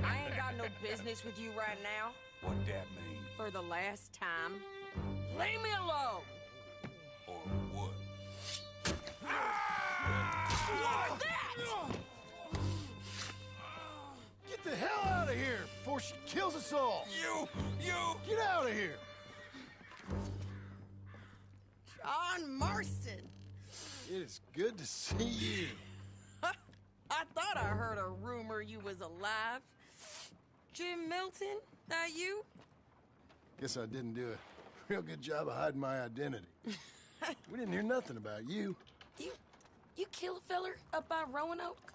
I ain't got no business with you right now. What that mean? For the last time, leave me alone! Or what? What was that? Get the hell out of here before she kills us all! You! Get out of here! John Marston! It is good to see you. I thought I heard a rumor you was alive. Jim Milton, that you? Guess I didn't do a real good job of hiding my identity. We didn't hear nothing about you. You kill a feller up by Roanoke?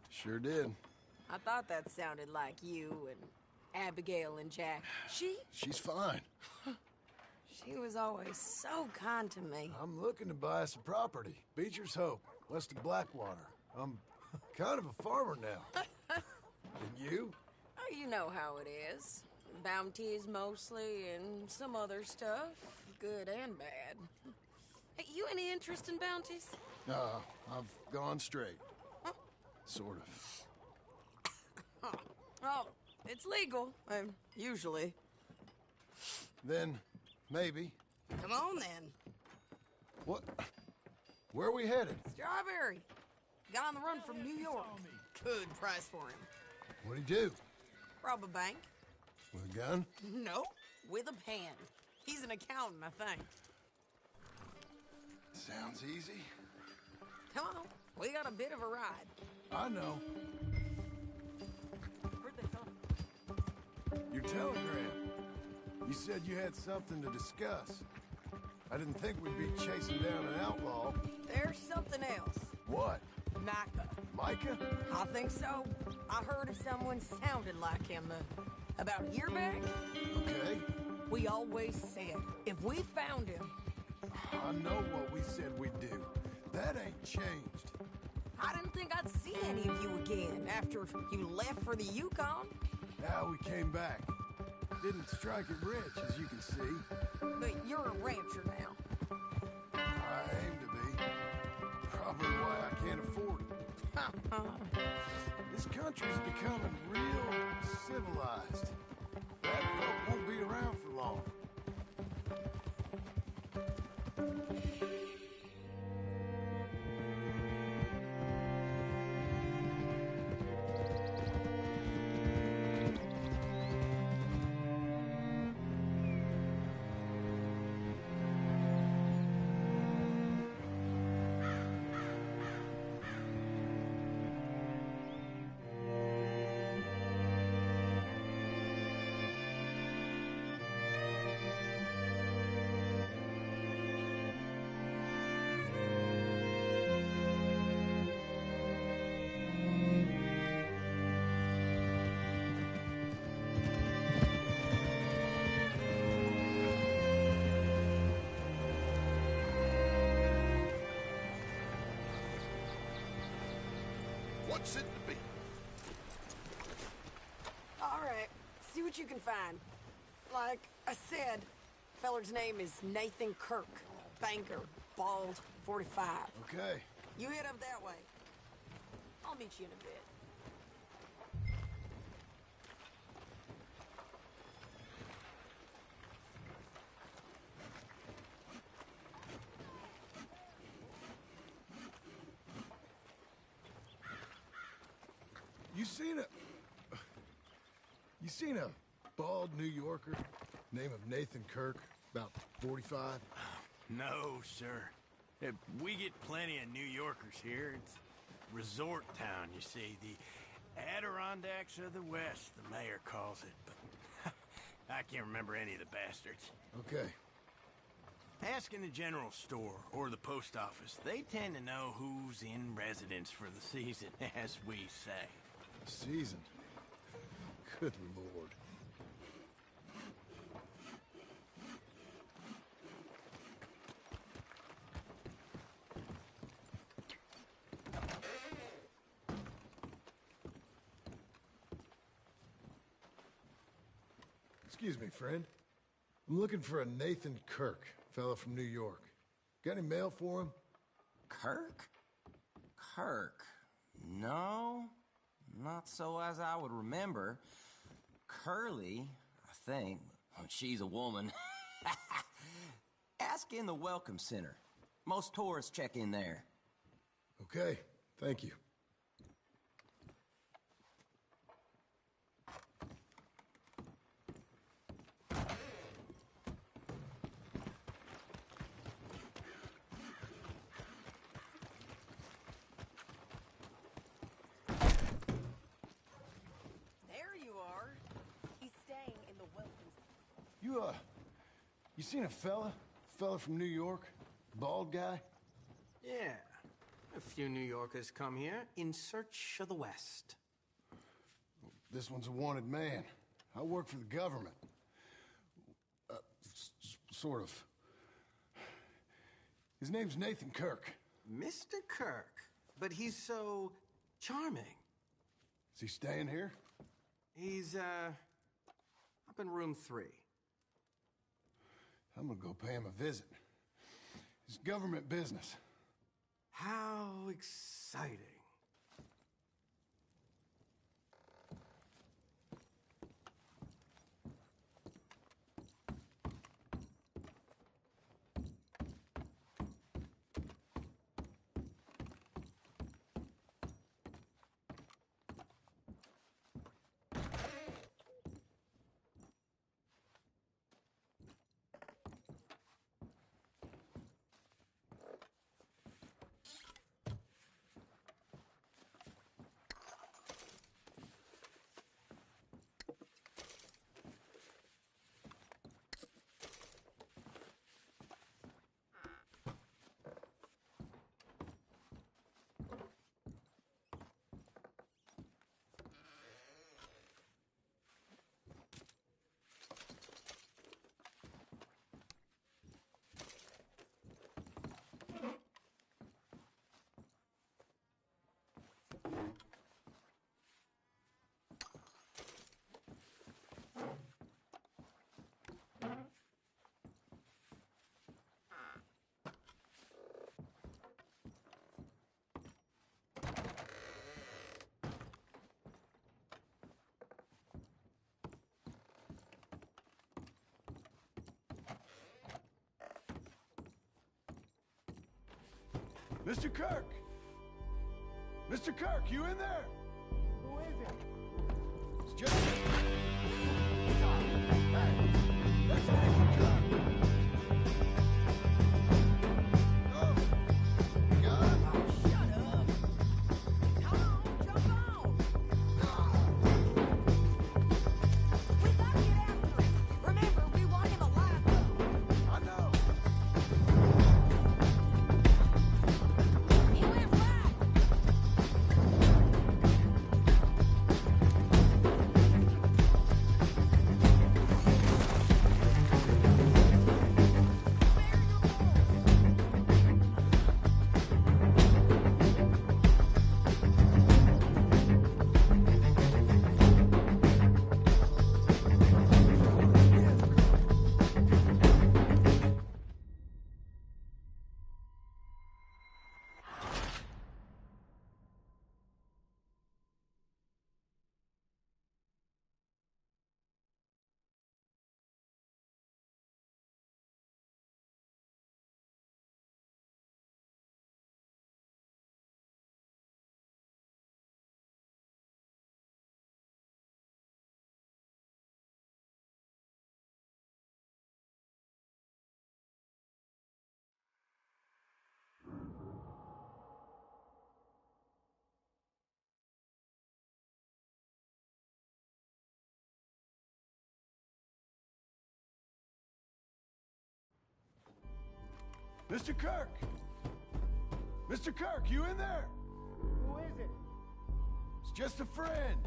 Sure did. I thought that sounded like you and Abigail and Jack. She's fine. She was always so kind to me. I'm looking to buy us a property. Beecher's Hope, west of Blackwater. I'm kind of a farmer now. And you? Oh, you know how it is. Bounties mostly, and some other stuff. Good and bad. Hey, you any interest in bounties? I've gone straight. Huh? Sort of. Oh, it's legal, usually. Then, maybe. Come on, then. What? Where are we headed? Strawberry. Got on the run from New York. Good price for him. What'd he do? Rob a bank. With a gun? No, with a pen. He's an accountant, I think. Sounds easy. Come on, we got a bit of a ride. I know. Where'd they come? Your telegram. You said you had something to discuss. I didn't think we'd be chasing down an outlaw. There's something else. What? Micah. Micah? I think so. I heard of someone sounded like him about a year back. Okay. We always said, if we found him... I know what we said we'd do. That ain't changed. I didn't think I'd see any of you again after you left for the Yukon. Now we came back. Didn't strike it rich, as you can see. But you're a rancher now. I aim to be. Probably why I can't afford it. This country's becoming real civilized. That folk won't be around for long. What's it to be? All right, see what you can find. Like I said, feller's name is Nathan Kirk. Banker, bald, 45. Okay. You head up that way. I'll meet you in a bit. You seen a bald New Yorker, name of Nathan Kirk, about 45? No, sir. We get plenty of New Yorkers here. It's resort town, you see. The Adirondacks of the West, the mayor calls it. But I can't remember any of the bastards. Okay. Ask in the general store or the post office. They tend to know who's in residence for the season, as we say. Season. Good Lord. Excuse me, friend. I'm looking for a Nathan Kirk, fellow from New York. Got any mail for him? Kirk? Kirk? No. Not so as I would remember. Curly, I think. She's a woman. Ask in the Welcome Center. Most tourists check in there. Okay, thank you. You seen a fella? Fella from New York? Bald guy? Yeah. A few New Yorkers come here in search of the West. This one's a wanted man. I work for the government. Sort of. His name's Nathan Kirk. Mr. Kirk? But he's so charming. Is he staying here? He's, up in room 3. I'm gonna go pay him a visit. It's government business. How exciting. Mr. Kirk! Mr. Kirk, you in there? Who is it? It's just... Hey! That's Nathan Kirk! Oh! Got him? Oh, shut up. Come on, jump on. We gotta get after him. Remember, we want him alive, though. I know. He went black. Mr. Kirk! Mr. Kirk, you in there? Who is it? It's just a friend.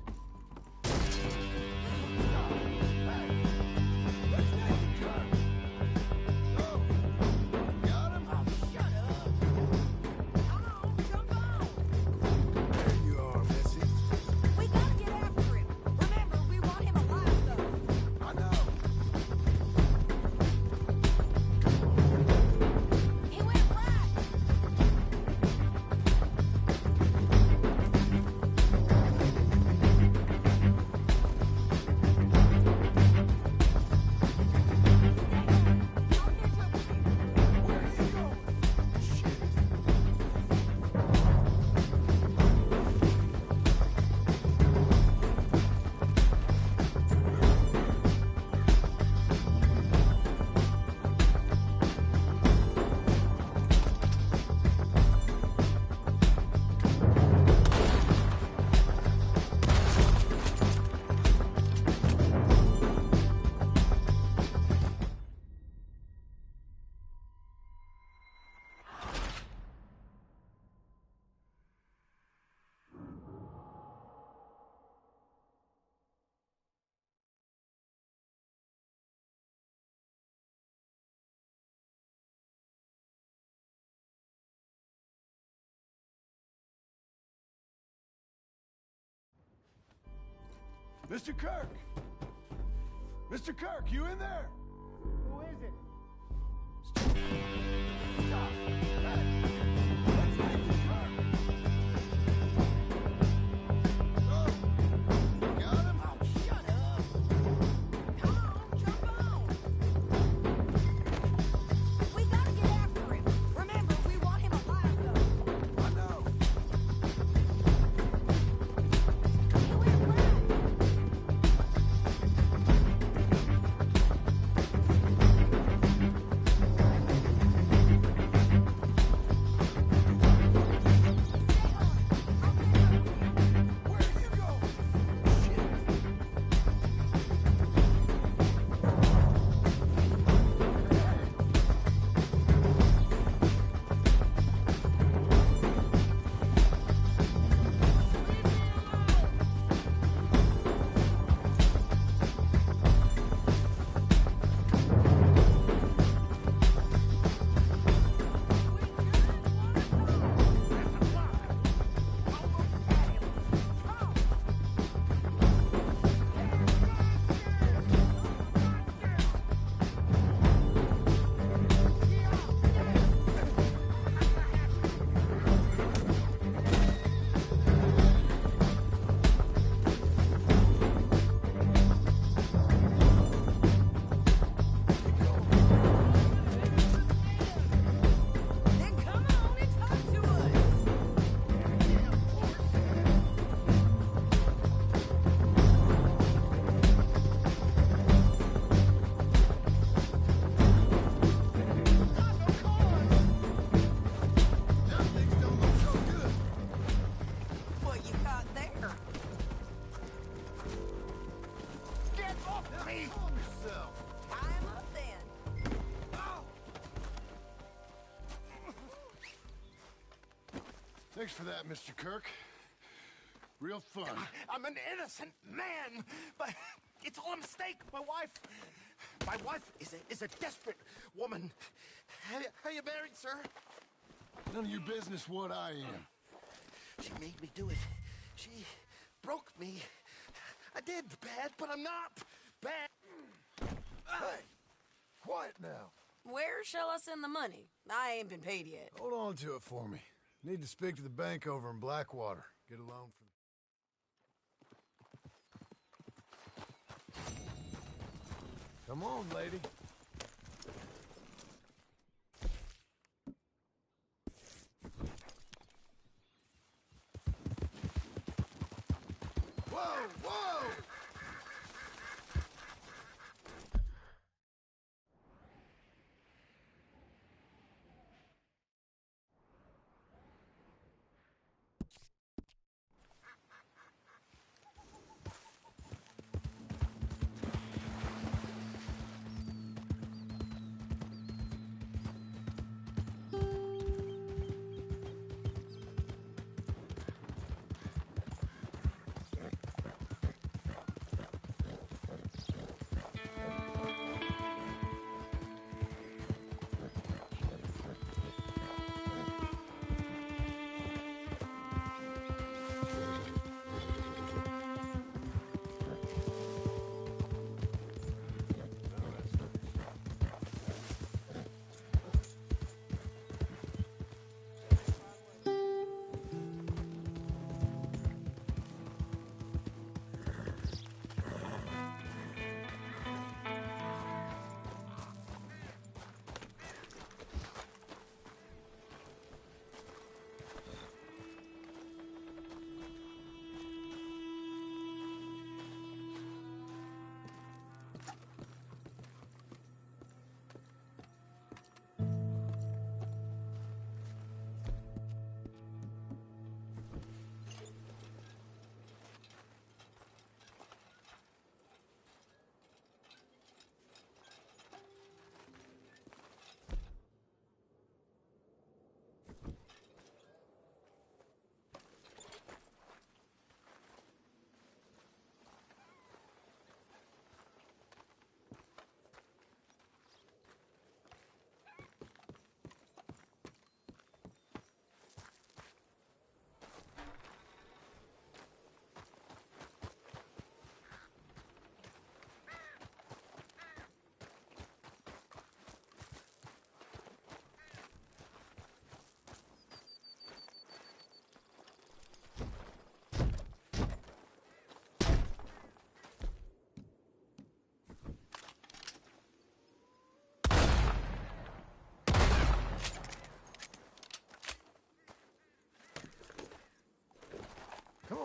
Mr. Kirk! Mr. Kirk, you in there? Who is it? Stop! Hey! That's Nathan Kirk! Oh, got him? Oh, shut up. Come on, jump on. We gotta get after him. Remember, we want him alive, though. I know. You ain't right. Where do you go? Then come on and talk to us. Them things don't look so good. What you got there? Get off me! Calm yourself. Tie him up then. Thanks for that, Mr. Kirk. Real fun. I'm an innocent man, but it's all a mistake. My wife is a desperate woman. Are you married, sir? None of your business what I am. She made me do it. She broke me. I did bad, but I'm not bad. Hey, quiet now. Where shall I send the money? I ain't been paid yet. Hold on to it for me. Need to speak to the bank over in Blackwater. Get a loan for... Come on, lady. Whoa, whoa!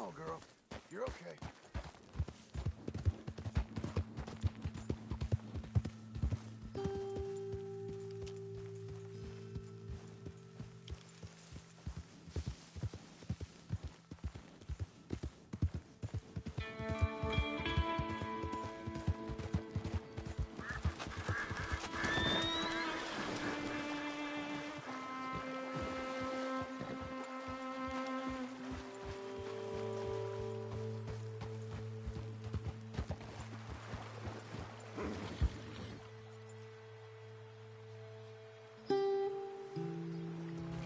on, girl. You're okay.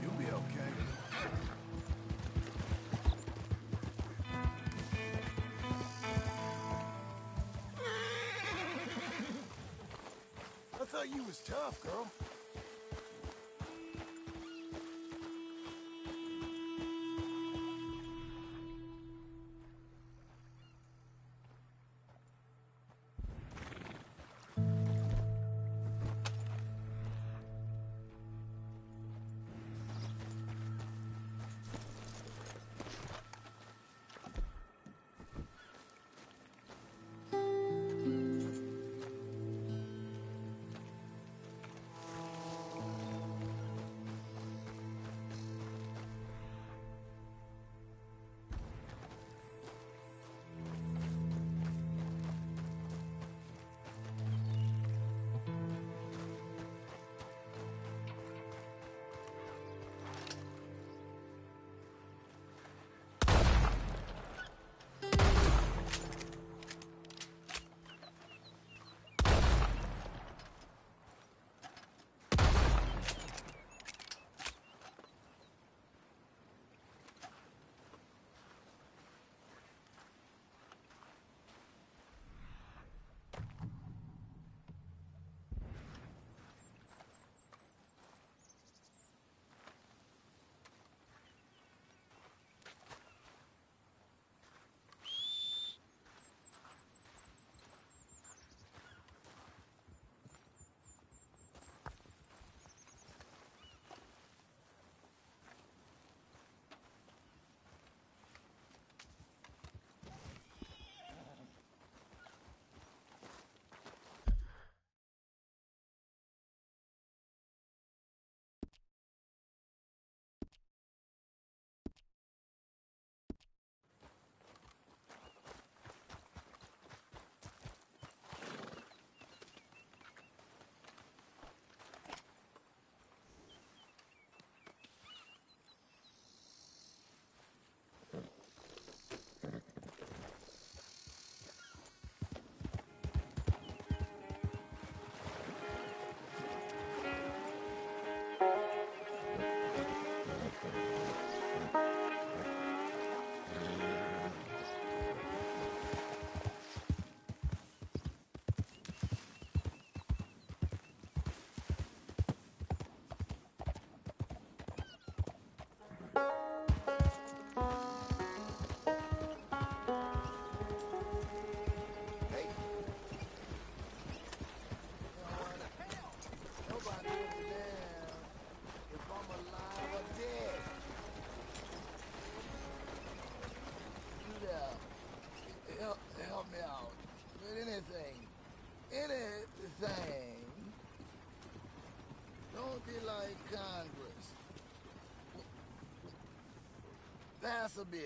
You'll be okay. I thought you was tough, girl. Anything. Don't be like Congress. Pass a bill.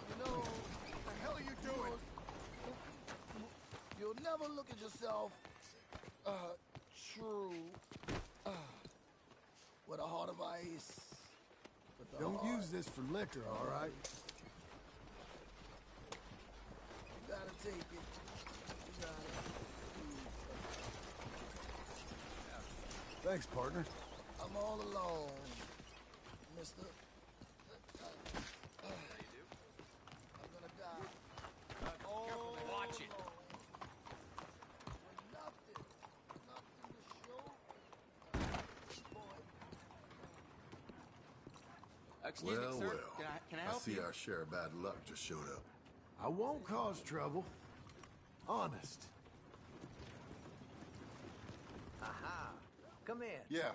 You know, What the hell are you doing? you'll never look at yourself true with a heart of ice. With the Don't heart. use this for liquor, all right? You gotta take it. You got it. Thanks, partner. I'm all alone, mister. I'm gonna die. Watch it. With nothing to show. Excuse Well, me, sir. well. Can I help see you? our share of bad luck just showed up. I won't cause trouble. Honest. Aha. come in. Yeah.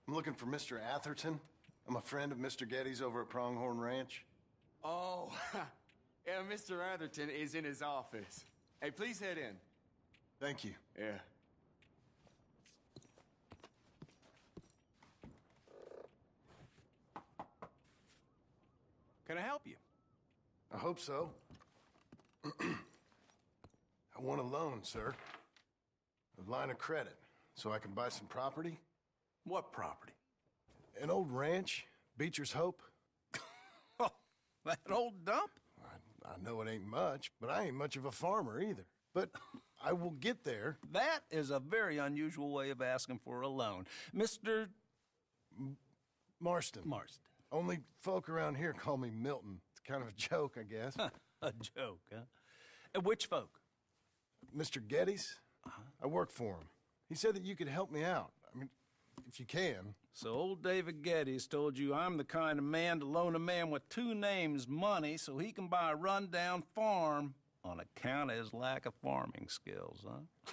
I'm looking for Mr. Atherton. I'm a friend of Mr. Getty's over at Pronghorn Ranch. Oh, yeah, Mr. Atherton is in his office. Hey, please head in. Thank you. Yeah. Can I help you? I hope so. I want a loan, sir. A line of credit, so I can buy some property. What property? An old ranch, Beecher's Hope. Oh, that old dump? I know it ain't much, but I ain't much of a farmer either. But I will get there. That is a very unusual way of asking for a loan. Mr. Marston. Marston. Only folk around here call me Milton. It's kind of a joke, I guess. A joke, huh? And which folk? Mr. Getty's? I work for him. He said that you could help me out. I mean, if you can. So old David Geddes told you I'm the kind of man to loan a man with two names money so he can buy a rundown farm on account of his lack of farming skills, huh?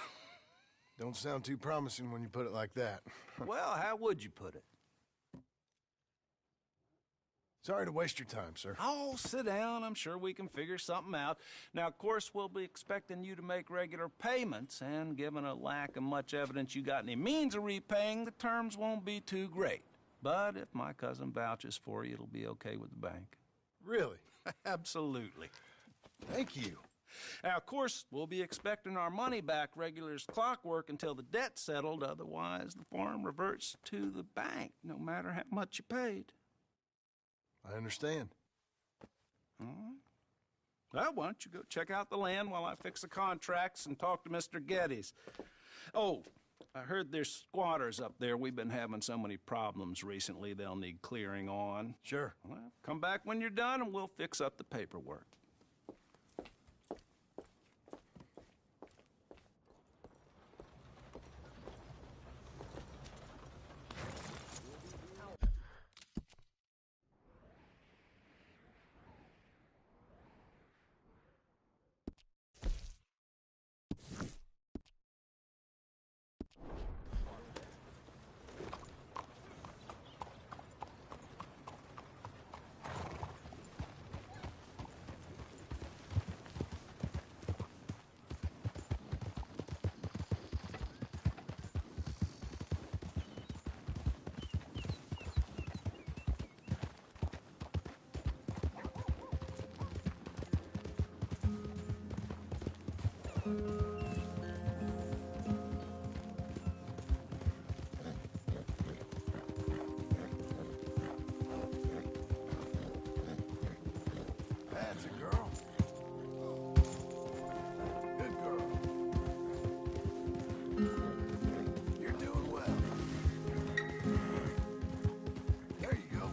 Don't sound too promising when you put it like that. Well, how would you put it? Sorry to waste your time, sir. Oh, sit down. I'm sure we can figure something out. Now, of course, we'll be expecting you to make regular payments, and given a lack of much evidence you got any means of repaying, the terms won't be too great. But if my cousin vouches for you, it'll be okay with the bank. Really? Absolutely. Thank you. Now, of course, we'll be expecting our money back regular as clockwork until the debt's settled. Otherwise, the farm reverts to the bank, no matter how much you paid. I understand. All right. Well, why don't you go check out the land while I fix the contracts and talk to Mr. Geddes. Oh, I heard there's squatters up there. We've been having so many problems recently, they'll need clearing on. Sure. Well, come back when you're done and we'll fix up the paperwork. That's a girl. Good girl. You're doing well. There you go.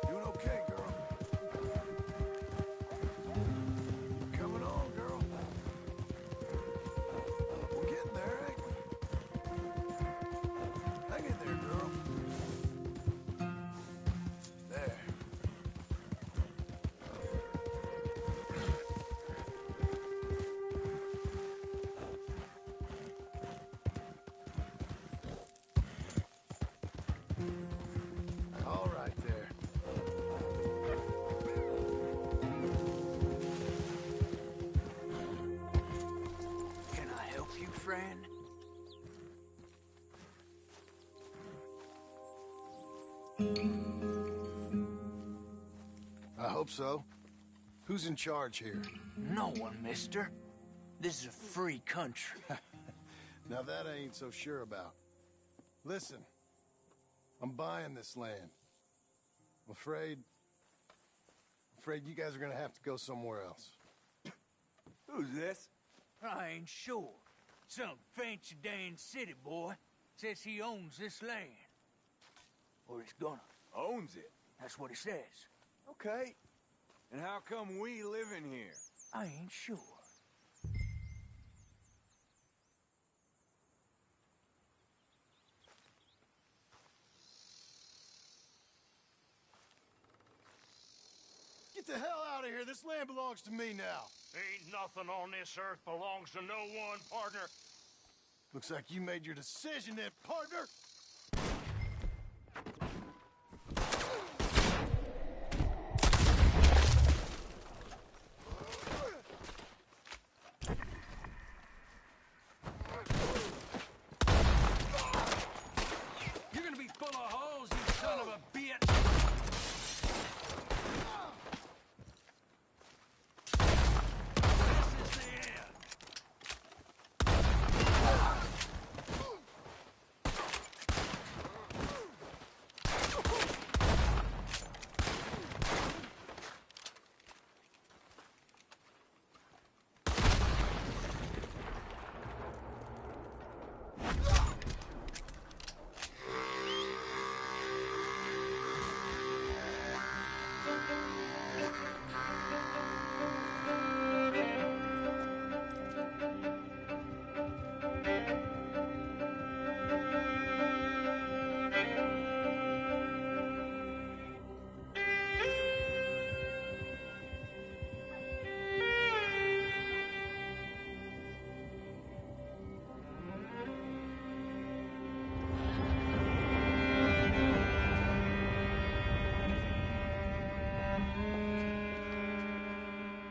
Doing okay, girl. Coming on, girl. We're getting there, ain't we? Hang in there, girl. There. All right there. Can I help you, friend? I hope so. Who's in charge here? No one, mister. This is a free country. Now that I ain't so sure about. Listen, I'm buying this land. I'm afraid you guys are gonna have to go somewhere else. Who's this? I ain't sure. Some fancy Dan city boy says he owns this land. Or he's gonna. Owns it. That's what he says. Okay. And how come we live in here? I ain't sure. Get the hell out of here. This land belongs to me now. Ain't nothing on this earth belongs to no one, partner. Looks like you made your decision then, partner. You're gonna be full of holes, you son of a bitch! This is the end!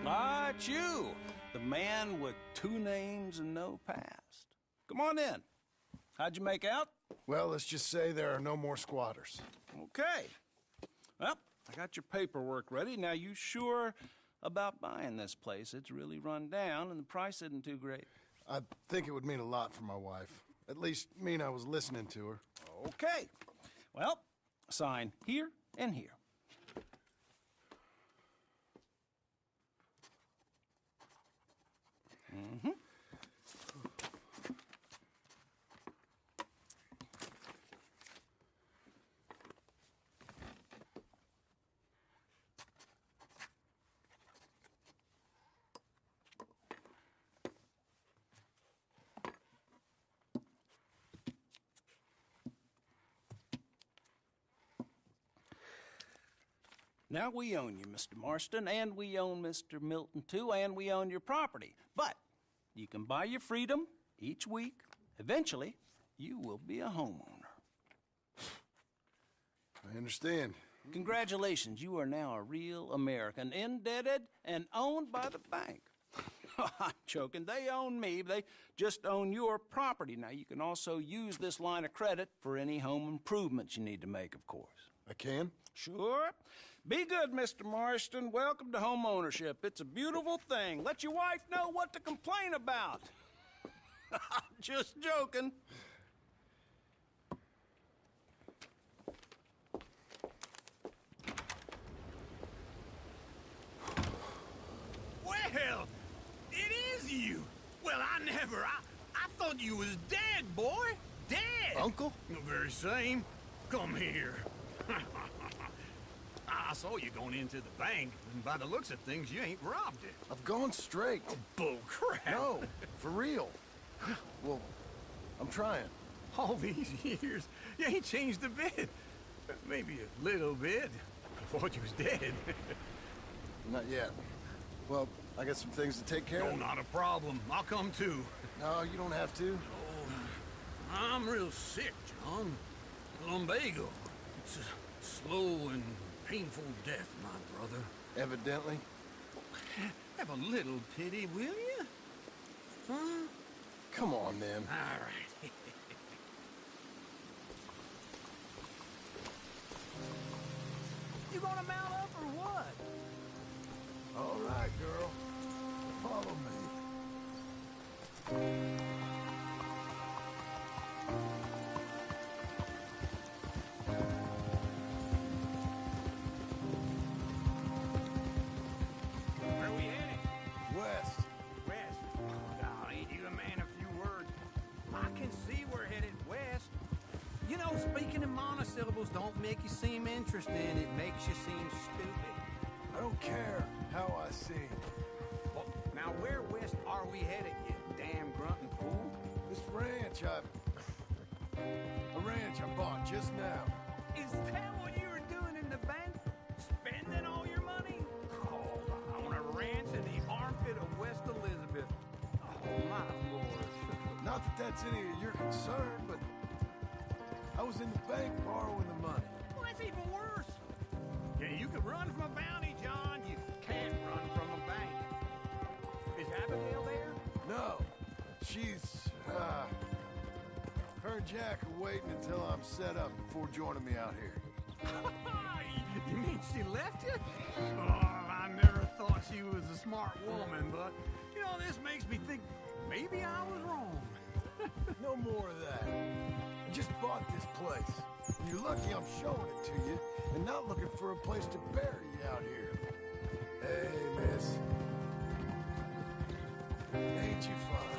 Ah, it's you, the man with 2 names and no past. Come on in. How'd you make out? Well, let's just say there are no more squatters. Okay. Well, I got your paperwork ready. Now, you sure about buying this place? It's really run down, and the price isn't too great. I think it would mean a lot for my wife. At least mean I was listening to her. Okay. Well, sign here and here. Mm-hmm. Now, we own you, Mr. Marston, and we own Mr. Milton, too, and we own your property. But you can buy your freedom each week. Eventually, you will be a homeowner. I understand. Congratulations, you are now a real American, indebted and owned by the bank. I'm joking. They own me. They just own your property. Now, you can also use this line of credit for any home improvements you need to make, of course. I can? Sure. Be good, Mr. Marston. Welcome to home ownership. It's a beautiful thing. Let your wife know what to complain about. Just joking. Well, it is you. Well, I thought you was dead, boy. Dead. Uncle? The very same. Come here. I saw you going into the bank, and by the looks of things, you ain't robbed it. I've gone straight. Bull crap. No, for real. Well, I'm trying. All these years, you ain't changed a bit. Maybe a little bit. I thought you was dead. Not yet. Well, I got some things to take care No, of. not a problem. I'll come too. No, you don't have to. Oh, I'm real sick, John. Lumbago. It's a slow and painful death, my brother. Evidently. Have a little pity, will you? Huh? Come on, then. All right. You gonna mount up or what? All right, girl. Follow me. Where we headed? West. West. Now, ain't you a man of few words? I can see we're headed west. You know, speaking in monosyllables don't make you seem interesting. It makes you seem stupid. I don't care how I seem. Well, now, where west are we headed, you damn grunting fool? This ranch a ranch I bought just now. Is that what you were doing in the bank? Spending all your money? Oh, on a ranch in the armpit of My lord. Not that that's any of your concern, but I was in the bank borrowing the money. Well, that's even worse. Yeah, you can run from a bounty, John. You can't run from a bank. Is Abigail there? No, she's, her and Jack are waiting until I'm set up before joining me out here. You mean she left you? Oh, I never thought she was a smart woman, but, you know, this makes me think maybe I was wrong. No more of that. I just bought this place. And you're lucky I'm showing it to you and not looking for a place to bury you out here. Hey, miss. Ain't you fine?